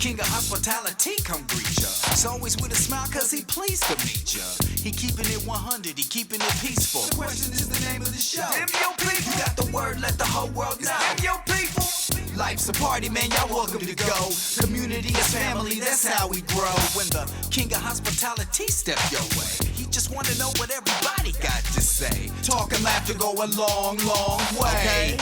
King of hospitality, come greet ya. He's always with a smile cause he pleased to meet ya. He keeping it 100, he keeping it peaceful. The question is the name of the show. Damn your people. You got the word, let the whole world know. Damn your people. Life's a party, man, y'all welcome to go. Community is family, that's how we grow. When the king of hospitality step your way, he just wanna know what everybody got to say. Talk and laughter go a long, long way.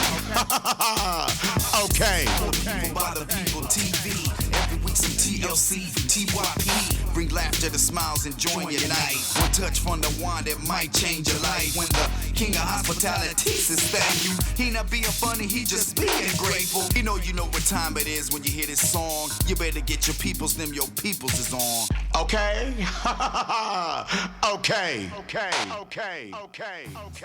Okay. People by the people TV. Every week some TLC from TYP. Bring laughter to smiles and join your night. One touch from the wand that might change your life. When the king of hospitality says thank you, he not being funny, he just being grateful. You know what time it is when you hear this song. You better get your peoples, them your peoples is on. Okay. Okay.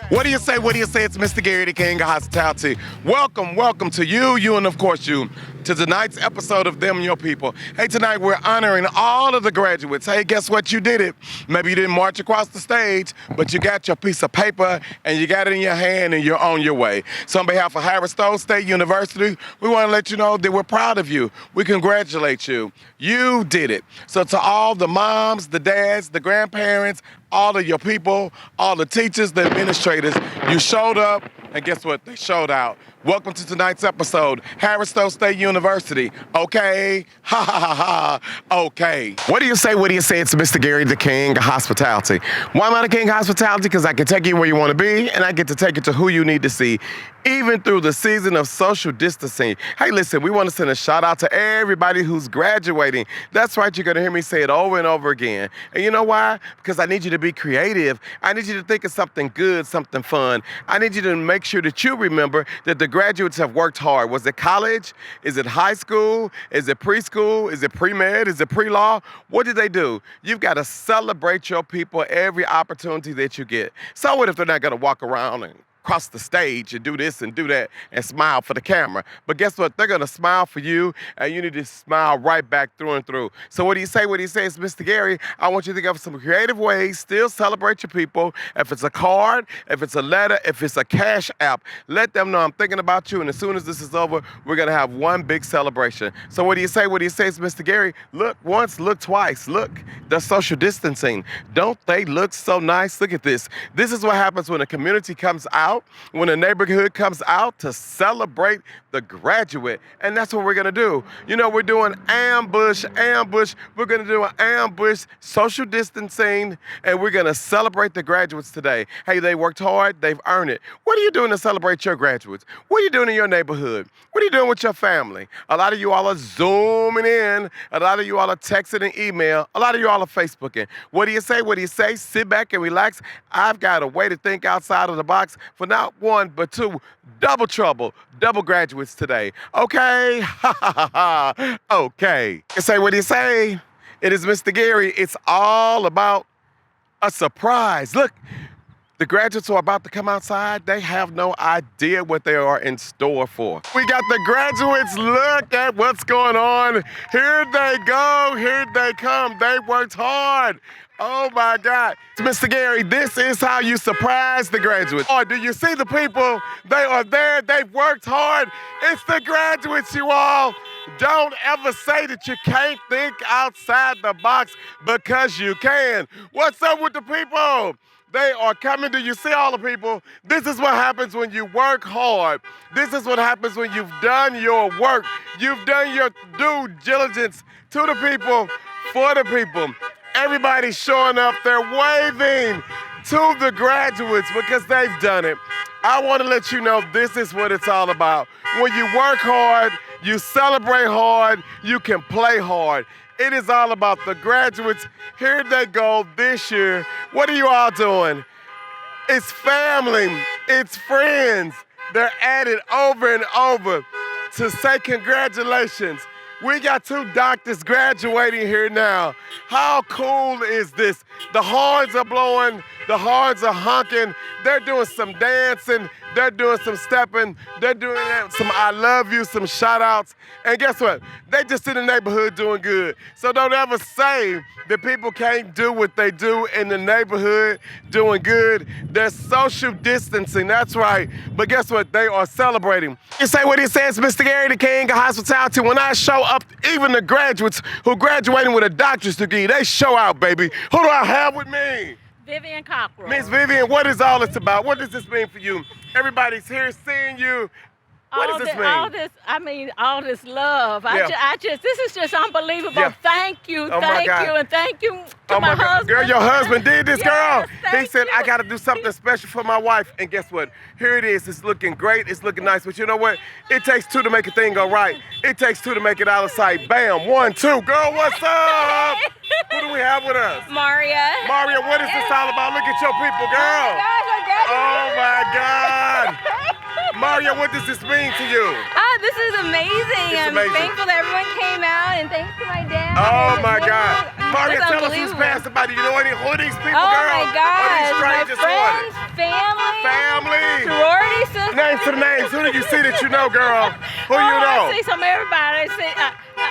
What do you say? It's Mr. Gary, the King of Hospitality. Welcome to you, and of course you, to tonight's episode of Them Your People. Hey, tonight we're honoring all of the graduates. Hey, guess what? You did it. Maybe you didn't march across the stage, but you got your piece of paper and you got it in your hand and you're on your way. So on behalf of Harris Stowe State University, we want to let you know that we're proud of you. We congratulate you. You did it. So to all the moms, the dads, the grandparents, all of your people, all the teachers, the administrators, you showed up, and guess what? They showed out. Welcome to tonight's episode, Harris Stowe State University. Okay? Ha ha ha ha. Okay. What do you say? It's Mr. Gary, the King of Hospitality. Why am I the King of Hospitality? Because I can take you where you want to be, and I get to take you to who you need to see, even through the season of social distancing. Hey, listen, we want to send a shout out to everybody who's graduating. That's right, you're going to hear me say it over and over again. And you know why? Because I need you to be creative. I need you to think of something good, something fun. I need you to make sure that you remember that the graduates have worked hard. Was it college? Is it high school? Is it preschool? Is it pre-med? Is it pre-law? What did they do? You've got to celebrate your people every opportunity that you get. So what if they're not going to walk around and cross the stage and do this and do that and smile for the camera? But guess what? They're going to smile for you, and you need to smile right back through and through. So what do you say? It's Mr. Gary. I want you to think of some creative ways, still celebrate your people. If it's a card, if it's a letter, if it's a cash app, let them know I'm thinking about you, and as soon as this is over, we're going to have one big celebration. So what do you say? It's Mr. Gary. Look once, look twice. Look, the social distancing. Don't they look so nice? Look at this. This is what happens when a community comes out, when a neighborhood comes out to celebrate the graduate. And that's what we're going to do. We're doing ambush. We're going to do an ambush, social distancing, and we're going to celebrate the graduates today. Hey, they worked hard. They've earned it. What are you doing to celebrate your graduates? What are you doing in your neighborhood? What are you doing with your family? A lot of you all are Zooming in. A lot of you all are texting and email. A lot of you all are Facebooking. What do you say? Sit back and relax. I've got a way to think outside of the box for not one, but two, double trouble, double graduates today. Okay? Okay. What do you say? It is Mr. Gary. It's all about a surprise. Look, the graduates who are about to come outside, they have no idea what they are in store for. We got the graduates. Look at what's going on. Here they go. Here they come. They worked hard. Oh my God. Mr. Gary, this is how you surprise the graduates. Oh, do you see the people? They are there. They've worked hard. It's the graduates, you all. Don't ever say that you can't think outside the box, because you can. What's up with the people? They are coming. Do you see all the people? This is what happens when you work hard. This is what happens when you've done your work. You've done your due diligence to the people, for the people. Everybody's showing up. They're waving to the graduates because they've done it. I want to let you know this is what it's all about. When you work hard, you celebrate hard, you can play hard. It is all about the graduates. Here they go this year. What are you all doing? It's family. It's friends. They're at it over and over to say congratulations. We got 2 doctors graduating here now. How cool is this? The horns are blowing. The horns are honking. They're doing some dancing. They're doing some stepping. They're doing some I love you, some shout outs. And guess what? They just in the neighborhood doing good. So don't ever say that people can't do what they do in the neighborhood doing good. They're social distancing, that's right. But guess what? They are celebrating. You say what he says, Mr. Gary, the king of hospitality. When I show up, even the graduates who graduating with a doctor's degree, they show out, baby. Who do I have with me? Vivian Cockrell. Miss Vivian, what is all this about? What does this mean for you? Everybody's here seeing you. What does this mean? All this love. Yeah. This is just unbelievable. Yeah. Thank you, Oh my God. and thank you to Oh my my God. husband. Girl, your husband did this, girl. Yes, He thank said, you. I got to do something special for my wife. And guess what? Here it is. It's looking great. It's looking nice. But you know what? It takes two to make a thing go right. It takes two to make it out of sight. Bam. 1, 2. Girl, what's up? Who do we have with us? Maria. Maria, what is this all about? Look at your people, girl. Oh my God. Maria, what does this mean to you? This is amazing. It's I'm amazing. thankful that everyone came out, and thanks to my dad. Oh and my God. it's Maria, tell us who's unbelievable. passing by. Do you know who are these people, Oh girl? my Or God. these My strangers friends, family, Family. sorority sisters. Names to the names. Who do you see that you know, girl? Who you know? I see some everybody.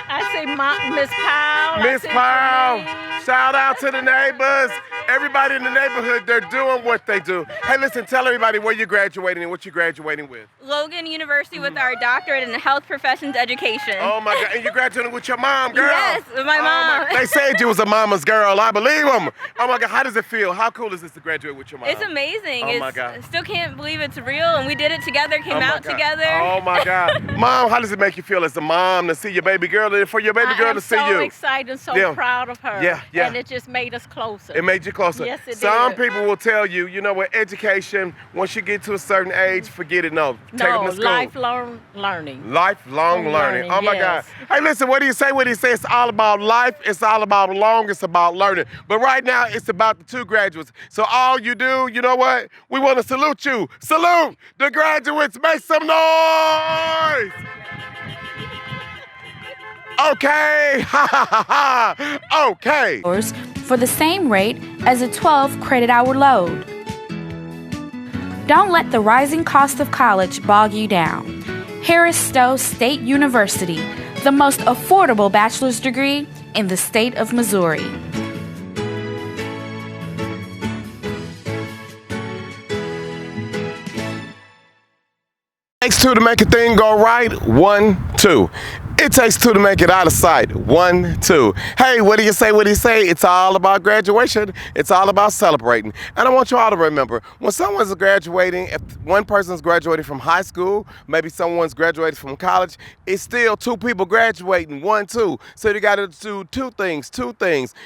I see Miss Powell. Miss Powell. Shout out to the neighbors. Everybody in the neighborhood, they're doing what they do. Hey, listen, tell everybody where you're graduating and what you're graduating with. Logan University with our doctorate in health professions education. Oh my God, and you're graduating with your mom, girl. Yes, with my mom. They said you was a mama's girl. I believe them. Oh my God, how does it feel? How cool is this to graduate with your mom? It's amazing. Oh my God. I still can't believe it's real, and we did it together, came Oh my out God. together. Oh my God. Mom, how does it make you feel as a mom to see your baby girl and for your baby girl to see I'm so you? excited and so Yeah. proud of her. Yeah, yeah. And it just made us closer. It made you closer. Yes, it Some did. people will tell you, you know what, education, once you get to a certain age, forget it. No, take them No, to school. lifelong learning. Lifelong learning. Oh my yes. God. Hey, listen, what do you say? What do you say? It's all about life. It's all about long. It's about learning. But right now, it's about the two graduates. So all you do, you know what? We want to salute you. Salute the graduates. Make some noise. Okay. Ha ha ha ha. Okay. For the same rate as a 12 credit hour load. Don't let the rising cost of college bog you down. Harris Stowe State University, the most affordable bachelor's degree in the state of Missouri. Takes two to make a thing go right. 1, 2. It takes two to make it out of sight. 1, 2. Hey, what do you say? What do you say? It's all about graduation. It's all about celebrating. And I want you all to remember, when someone's graduating, if one person's graduating from high school, maybe someone's graduated from college, it's still two people graduating. 1, 2. So you got to do two things.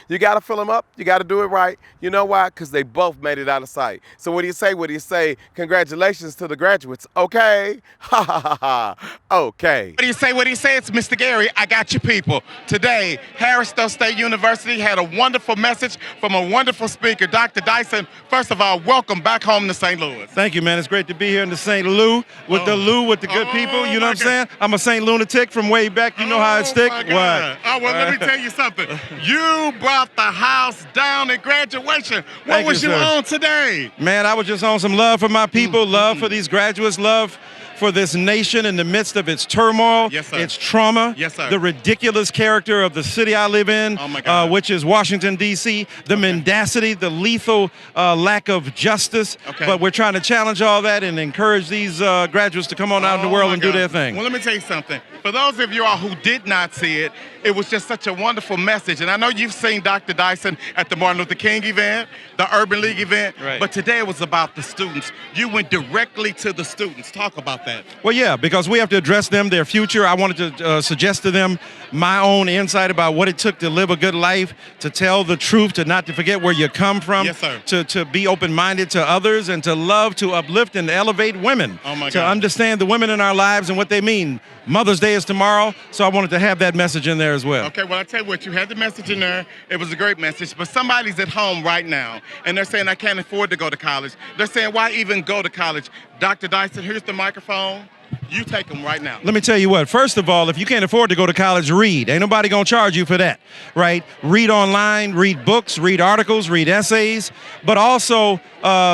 You got to fill them up. You got to do it right. You know why? Because they both made it out of sight. So what do you say? What do you say? Congratulations to the graduates. Okay? Ha ha ha ha. Okay. What do you say? What do you say? It's Mr. Gary, I got you people. Today, Harris Stowe State University had a wonderful message from a wonderful speaker, Dr. Dyson. First of all, welcome back home to St. Louis. Thank you, man. It's great to be here in the St. Lou with the good people. You know what I'm saying? I'm a St. Lunatic from way back. You know how it stick. What? Oh, well, let me tell you something. You brought the house down at graduation. What Thank was you, you sir. on today? Man, I was just on some love for my people, love for these graduates, love for this nation in the midst of its turmoil, Yes, sir. its trauma, Yes, sir. the ridiculous character of the city I live in, Oh, my God. which is Washington, D.C., the mendacity, the lethal lack of justice. Okay. But we're trying to challenge all that and encourage these graduates to come on out in the world my and do God. their thing. Well, let me tell you something. For those of you all who did not see it, it was just such a wonderful message. And I know you've seen Dr. Dyson at the Martin Luther King event, the Urban League event, Right. but today it was about the students. You went directly to the students. Talk about that. Well, yeah, because we have to address them, their future. I wanted to suggest to them my own insight about what it took to live a good life, to tell the truth, to not to forget where you come from, Yes, sir. to be open-minded to others, and to love, to uplift, and to elevate women. Oh, my to God. understand the women in our lives and what they mean. Mother's Day is tomorrow, so I wanted to have that message in there as well. Okay, well, I tell you what, you had the message in there. It was a great message, but somebody's at home right now, and they're saying, I can't afford to go to college. They're saying, why even go to college? Dr. Dyson, here's the microphone. You take them right now. Let me tell you what. First of all, if you can't afford to go to college, read. Ain't nobody gonna charge you for that, right? Read online, read books, read articles, read essays, but also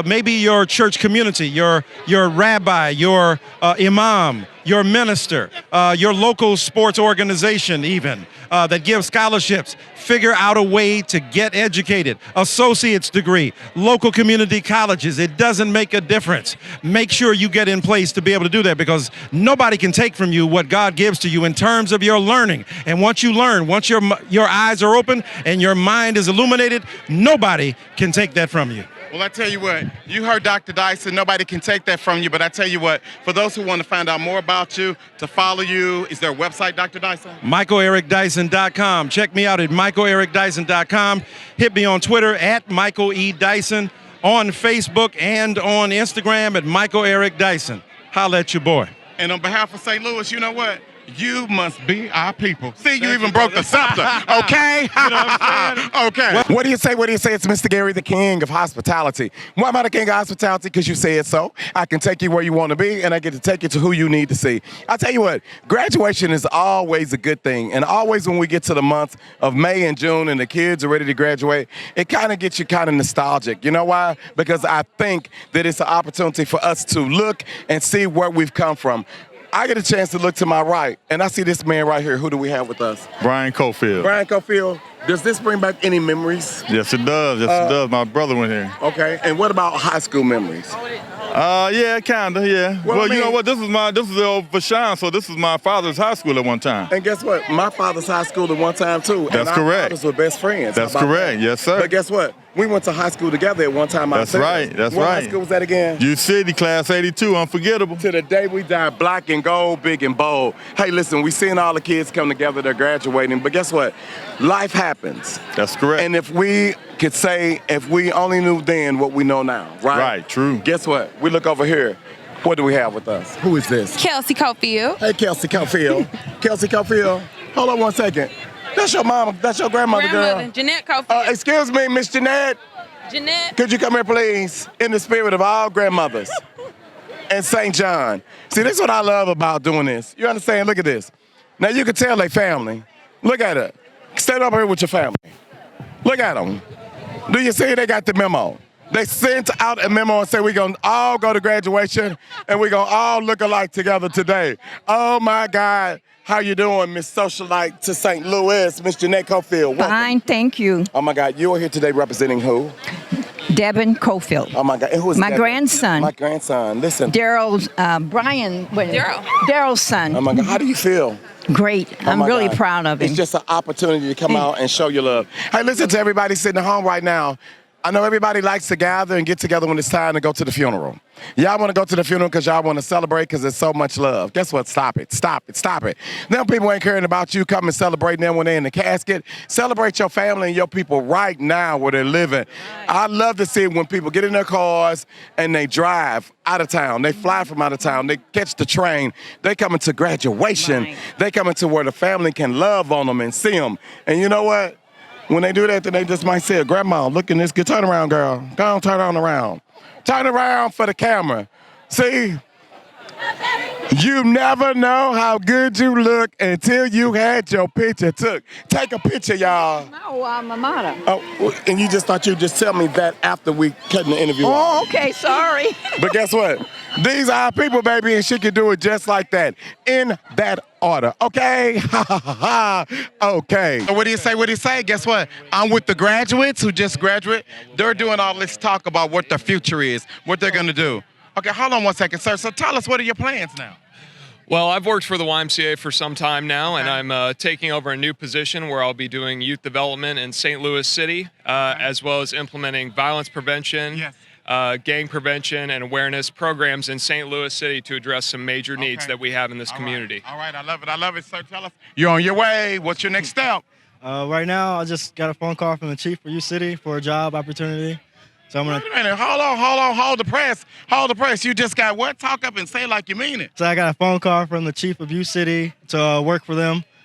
maybe your church community, your rabbi, your imam, your minister, your local sports organization even that gives scholarships. Figure out a way to get educated. Associate's degree, local community colleges. It doesn't make a difference. Make sure you get in place to be able to do that, because nobody can take from you what God gives to you in terms of your learning. And once you learn, once your eyes are open and your mind is illuminated, nobody can take that from you. Well, I tell you what, you heard Dr. Dyson. Nobody can take that from you, but I tell you what, for those who want to find out more about you, to follow you, is there a website, Dr. Dyson? MichaelEricDyson.com. Check me out at MichaelEricDyson.com. Hit me on Twitter at Michael E. Dyson, on Facebook and on Instagram at Michael Eric Dyson. Holla at your boy. And on behalf of St. Louis, you know what? You must be our people. See, you even broke the scepter, okay? You know what I'm saying? Okay. What do you say? What do you say? It's Mr. Gary, the king of hospitality. Why am I the king of hospitality? Because you said so. I can take you where you want to be, and I get to take you to who you need to see. I tell you what, graduation is always a good thing. And always when we get to the month of May and June and the kids are ready to graduate, it kind of gets you kind of nostalgic. You know why? Because I think that it's an opportunity for us to look and see where we've come from. I get a chance to look to my right, and I see this man right here. Who do we have with us? Brian Cofield. Brian Cofield. Does this bring back any memories? Yes, it does. Yes, it does. My brother went here. Okay. And what about high school memories? Yeah, kinda, yeah. Well, you know what? This is the old Vashon, so this is my father's high school at one time. And guess what? My father's high school at one time, too. That's and correct. Our fathers were best friends. That's correct. Yes, sir. But guess what? We went to high school together at one time. That's right. That's what right. High school was that again? U City, class 82, unforgettable. To the day we died, black and gold, big and bold. Hey, listen, we seen all the kids come together, they're graduating, but guess what? Life happens. That's correct. And if we could say, if we only knew then what we know now, right? Right, true. Guess what? We look over here. What do we have with us? Who is this? Kelsey Cofield. Hey, Kelsey Cofield. Kelsey Cofield. Hold on one second. That's your mama. That's your grandmother, girl. Jeanette Cofield. Excuse me, Miss Jeanette. Jeanette. Could you come here, please? In the spirit of all grandmothers and St. John. See, this is what I love about doing this. You understand? Look at this. Now, you can tell they family. Look at it. Stand up here with your family. Look at them. Do you see they got the memo? They sent out a memo and said we're going to all go to graduation and we're going to all look alike together today. Oh, my God. How you doing, Miss Socialite to St. Louis, Miss Jeanette Cofield? Welcome. Fine, thank you. Oh, my God. You are here today representing who? Devin Cofield. Oh, my God. And who is my Devin? grandson. My grandson. Listen. Daryl's, Daryl's son. Oh, my God. How do you feel? Great. Oh, I'm really God. proud of him. It's just an opportunity to come out and show your love. Hey, listen to everybody sitting at home right now. I know everybody likes to gather and get together when it's time to go to the funeral. Y'all want to go to the funeral because y'all want to celebrate because there's so much love. Guess what? Stop it. Stop it. Stop it. Them people ain't caring about you coming celebrating them when they're in the casket. Celebrate your family and your people right now where they're living. I love to see when people get in their cars and they drive out of town. They fly from out of town. They catch the train. They come into graduation. Right. They come into where the family can love on them and see them. And you know what? When they do that, then they just might say, Grandma, look in this good turn around, girl. Go on, turn on around. Turn around for the camera. See? You never know how good you look until you had your picture took. Take a picture, y'all. No, alma mater. Oh, and you just thought you'd just tell me that after we cut the interview off. Okay, sorry. But guess what? These are our people, baby, and she can do it just like that. In that order. Okay? Okay. So what do you say? What do you say? Guess what? I'm with the graduates who just graduate. They're doing all this talk about what the future is, what they're going to do. Okay, hold on one second, sir. So tell us, what are your plans now? Well, I've worked for the YMCA for some time now, and I'm taking over a new position where I'll be doing youth development in St. Louis City, as well as implementing violence prevention, gang prevention, and awareness programs in St. Louis City to address some major needs that we have in this community. All right, I love it. I love it. So tell us, you're on your way. What's your next step? Right now, I just got a phone call from the chief for U City for a job opportunity. So I'm gonna. Wait a minute. Hold the press. Hold the press. You just got what? Talk up and say like you mean it. So I got a phone call from the chief of U City to work for them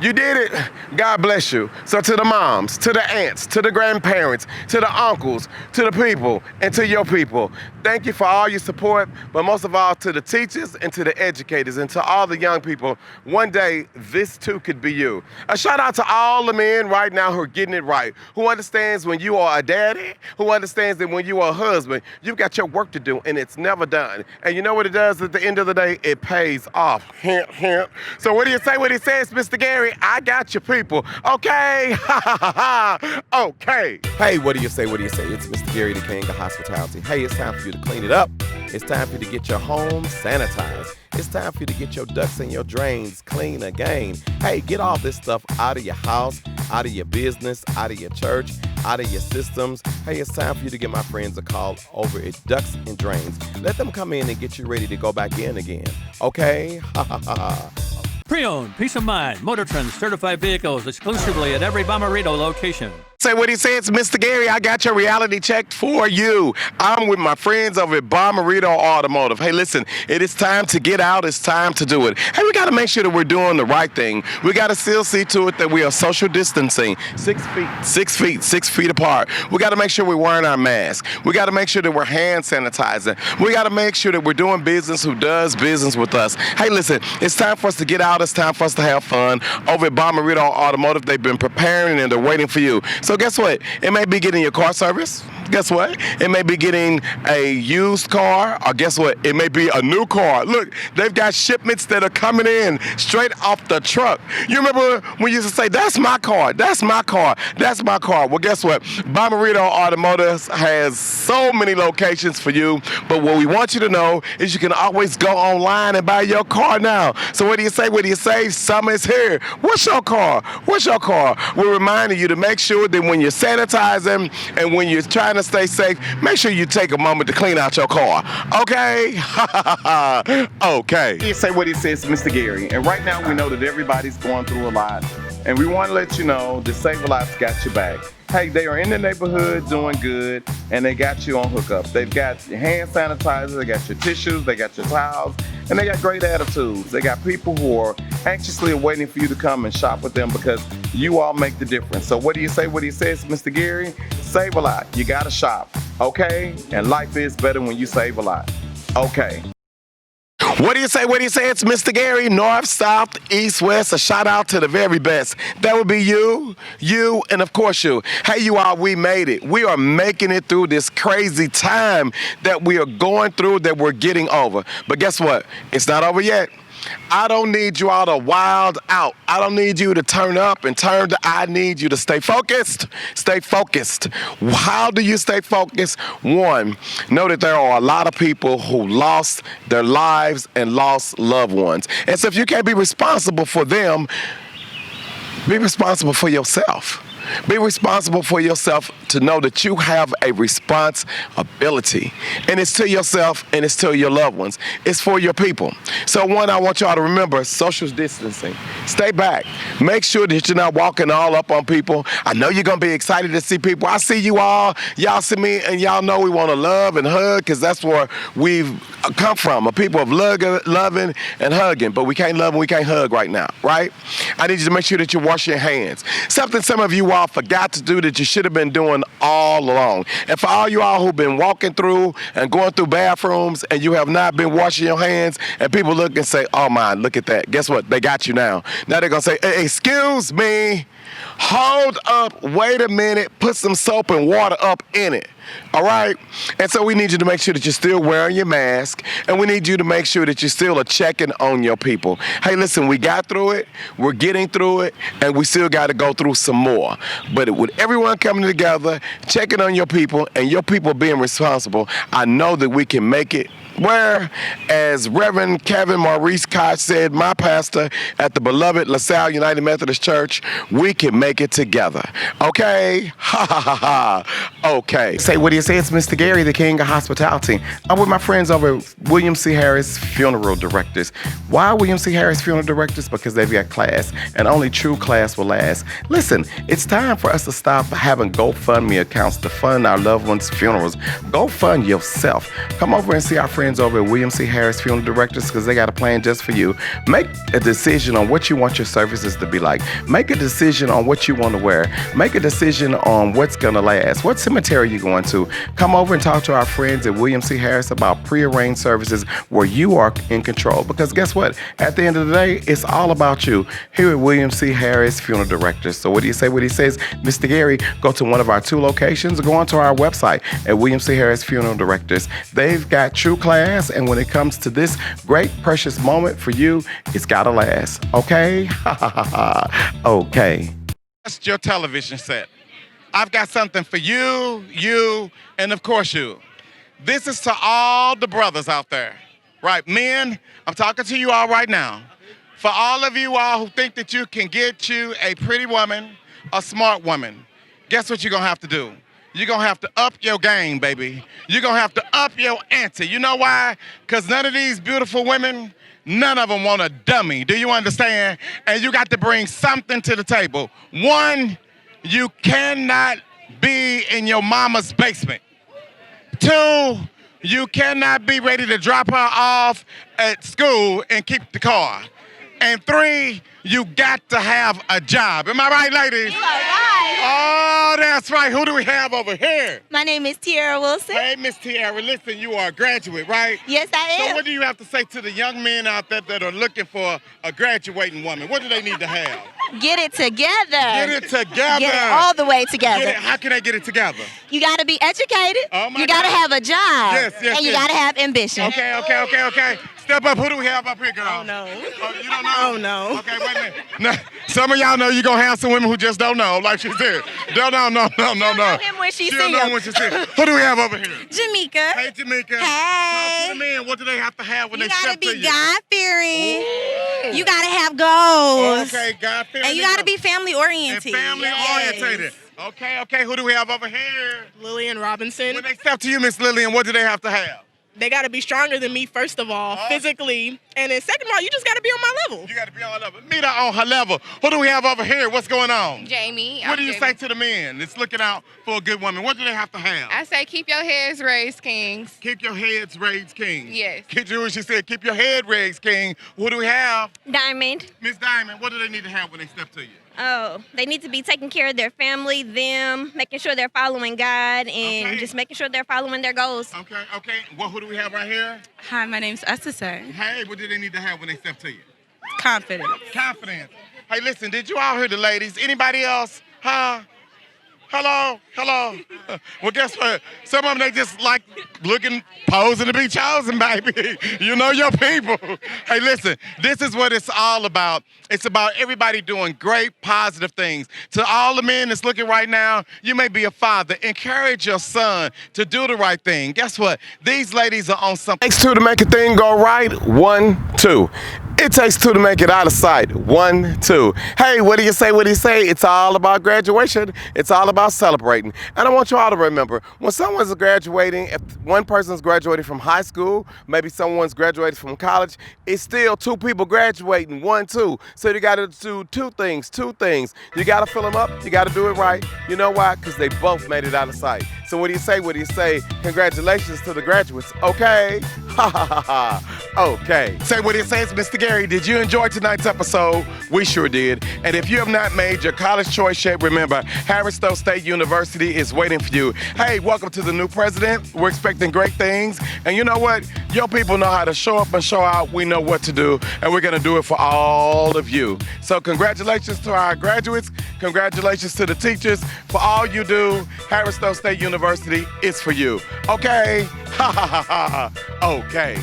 You did it. God bless you. So to the moms, to the aunts, to the grandparents, to the uncles, to the people, and to your people, thank you for all your support, but most of all to the teachers and to the educators and to all the young people. One day, this too could be you. A shout out to all the men right now who are getting it right, who understands when you are a daddy, who understands that when you are a husband, you've got your work to do and it's never done. And you know what it does at the end of the day? It pays off. Hint, hint. So what do you say when he says, Mr. Gary, I got your people. Okay. Okay. Hey, what do you say? What do you say? It's Mr. Gary, the king of hospitality. Hey, it's time for you to clean it up. It's time for you to get your home sanitized. It's time for you to get your ducts and your drains clean again. Hey, get all this stuff out of your house, out of your business, out of your church, out of your systems. Hey, it's time for you to give my friends a call over at Ducts and Drains. Let them come in and get you ready to go back in again. Okay? Pre-owned, peace of mind, Motor Trend certified vehicles exclusively at every Bommarito location. Say what he says, Mr. Gary, I got your reality check for you. I'm with my friends over at Bommarito Automotive. Hey, listen, it is time to get out. It's time to do it. Hey, we got to make sure that we're doing the right thing. We got to still see to it that we are social distancing. 6 feet apart. We got to make sure we're wearing our mask. We got to make sure that we're hand sanitizing. We got to make sure that we're doing business who does business with us. Hey, listen, it's time for us to get out. It's time for us to have fun. Over at Bommarito Automotive, they've been preparing and they're waiting for you. So guess what? It may be getting your car service. Guess what? It may be getting a used car, or guess what? It may be a new car. Look, they've got shipments that are coming in straight off the truck. You remember when you used to say, that's my car, that's my car, that's my car. Well, guess what? Bommarito Automotive has so many locations for you, but what we want you to know is you can always go online and buy your car now. So what do you say? What do you say? Summer is here. What's your car? What's your car? We're reminding you to make sure that when you're sanitizing and when you're trying to stay safe, make sure you take a moment to clean out your car. Okay? Okay. He say what he says, Mr. Gary. And right now we know that everybody's going through a lot. And we want to let you know that Save a Lot's got your back. Hey, they are in the neighborhood doing good, and they got you on hookup. They've got your hand sanitizer, they got your tissues, they got your towels, and they got great attitudes. They got people who are anxiously waiting for you to come and shop with them because you all make the difference. So what do you say? What he says, Mr. Gary? Save a lot. You gotta shop, okay? And life is better when you save a lot. Okay. What do you say? What do you say? It's Mr. Gary, north, south, east, west. A shout out to the very best. That would be you, and of course you. Hey, you all, we made it. We are making it through this crazy time that we are going through, that we're getting over. But guess what? It's not over yet. I don't need you all to wild out. I don't need you to turn up and turn to. I need you to stay focused. Stay focused. How do you stay focused? One, know that there are a lot of people who lost their lives and lost loved ones. And so if you can't be responsible for them, be responsible for yourself. Be responsible for yourself to know that you have a responsibility. And it's to yourself and it's to your loved ones. It's for your people. So one, I want y'all to remember social distancing. Stay back. Make sure that you're not walking all up on people. I know you're going to be excited to see people. I see you all. Y'all see me and y'all know we want to love and hug because that's where we've come from. A people of loving and hugging. But we can't love and we can't hug right now, right? I need you to make sure that you wash your hands. Something some of you all forgot to do that you should have been doing all along. And for all you all who've been walking through and going through bathrooms and you have not been washing your hands and people look and say, oh my, look at that. Guess what? They got you now. Now they're going to say, excuse me, hold up, wait a minute, put some soap and water up in it. All right? And so we need you to make sure that you're still wearing your mask, and we need you to make sure that you still are checking on your people. Hey, listen, we got through it, we're getting through it, and we still got to go through some more. But with everyone coming together, checking on your people, and your people being responsible, I know that we can make it. Where, as Reverend Kevin Maurice Koch said, my pastor at the beloved LaSalle United Methodist Church, we can make it together. Okay? Ha ha ha ha. Okay. Say what do you say? It's Mr. Gary, the king of hospitality. I'm with my friends over at William C. Harris Funeral Directors. Why William C. Harris Funeral Directors? Because they've got class, and only true class will last. Listen, it's time for us to stop having GoFundMe accounts to fund our loved ones' funerals. Go fund yourself. Come over and see our friends friends over at William C. Harris Funeral Directors because they got a plan just for you. Make a decision on what you want your services to be like. Make a decision on what you want to wear. Make a decision on what's going to last. What cemetery you going to. Come over and talk to our friends at William C. Harris about prearranged services where you are in control. Because guess what? At the end of the day, it's all about you here at William C. Harris Funeral Directors. So what do you say? What he says, Mr. Gary, go to one of our 2 locations or go onto our website at William C. Harris Funeral Directors. They've got true class, and when it comes to this great, precious moment for you, it's gotta last. Okay? Okay. That's your television set. I've got something for you, and of course you. This is to all the brothers out there. Right, men, I'm talking to you all right now. For all of you all who think that you can get you a pretty woman, a smart woman, guess what you're gonna have to do? You're gonna have to up your game, baby. You're gonna have to up your ante. You know why? Because none of these beautiful women, none of them want a dummy. Do you understand? And you got to bring something to the table. One, you cannot be in your mama's basement. 2, you cannot be ready to drop her off at school and keep the car. And 3, you got to have a job. Am I right, ladies? You are right. Oh, that's right. Who do we have over here? My name is Tiara Wilson. Hey, Miss Tiara, listen, you are a graduate, right? Yes, I am. So what do you have to say to the young men out there that are looking for a graduating woman? What do they need to have? Get it together. Get it together. Get it all the way together. How can they get it together? You got to be educated. Oh my you got to have a job. Yes, yes, and you yes. got to have ambition. Okay. Step up. Who do we have up here, girl? Oh, no. Oh, you don't know? Oh, no. Okay, wait a minute. No, some of y'all know you're going to have some women who just don't know, like she said. No. She'll know him when she see him. Who do we have over here? Jamaica. Hey, Jamaica. Hey. Talk to the men. What do they have to have when they step to you? You gotta be God-fearing. Ooh. You gotta have goals. Okay, God-fearing. And you gotta be family-oriented. Family-oriented. Okay. Who do we have over here? Lillian Robinson. When they step to you, Miss Lillian, what do they have to have? They got to be stronger than me, first of all, physically. And then second of all, you just got to be on my level. You got to be on her level. Meet her on her level. Who do we have over here? What's going on? Jamie. What do you say to the men that's looking out for a good woman? What do they have to have? I say keep your heads raised, kings. Keep your heads raised, kings. Yes. She said, keep your head raised, king. What do we have? Diamond. Miss Diamond, what do they need to have when they step to you? Oh, they need to be taking care of their family, them, making sure they're following God, and just making sure they're following their goals. Okay. Well, who do we have right here? Hi, my name's Esther. Hey, what do they need to have when they step to you? Confidence. Confidence. Hey, listen, did you all hear the ladies? Anybody else? Huh? Hello? Well, guess what? Some of them, they just like looking, posing to be chosen, baby. You know your people. Hey, listen, this is what it's all about. It's about everybody doing great, positive things. To all the men that's looking right now, you may be a father. Encourage your son to do the right thing. Guess what? These ladies are on something. It takes 2 to make a thing go right. 1, 2. It takes 2 to make it out of sight. 1, 2. Hey, what do you say? It's all about graduation. It's all about celebrating. And I want you all to remember, when someone's graduating, if one person's graduating from high school, maybe someone's graduated from college, it's still 2 people graduating. 1, 2. So you got to do 2 things. You got to fill them up. You got to do it right. You know why? Because they both made it out of sight. So what do you say? Congratulations to the graduates. Okay? Okay. Say what it says, Mr. Gary. Did you enjoy tonight's episode? We sure did. And if you have not made your college choice yet, remember, Harris State University is waiting for you. Hey, welcome to the new president. We're expecting great things. And you know what? Your people know how to show up and show out. We know what to do. And we're going to do it for all of you. So congratulations to our graduates. Congratulations to the teachers. For all you do, Harris State University is for you. Okay? Okay.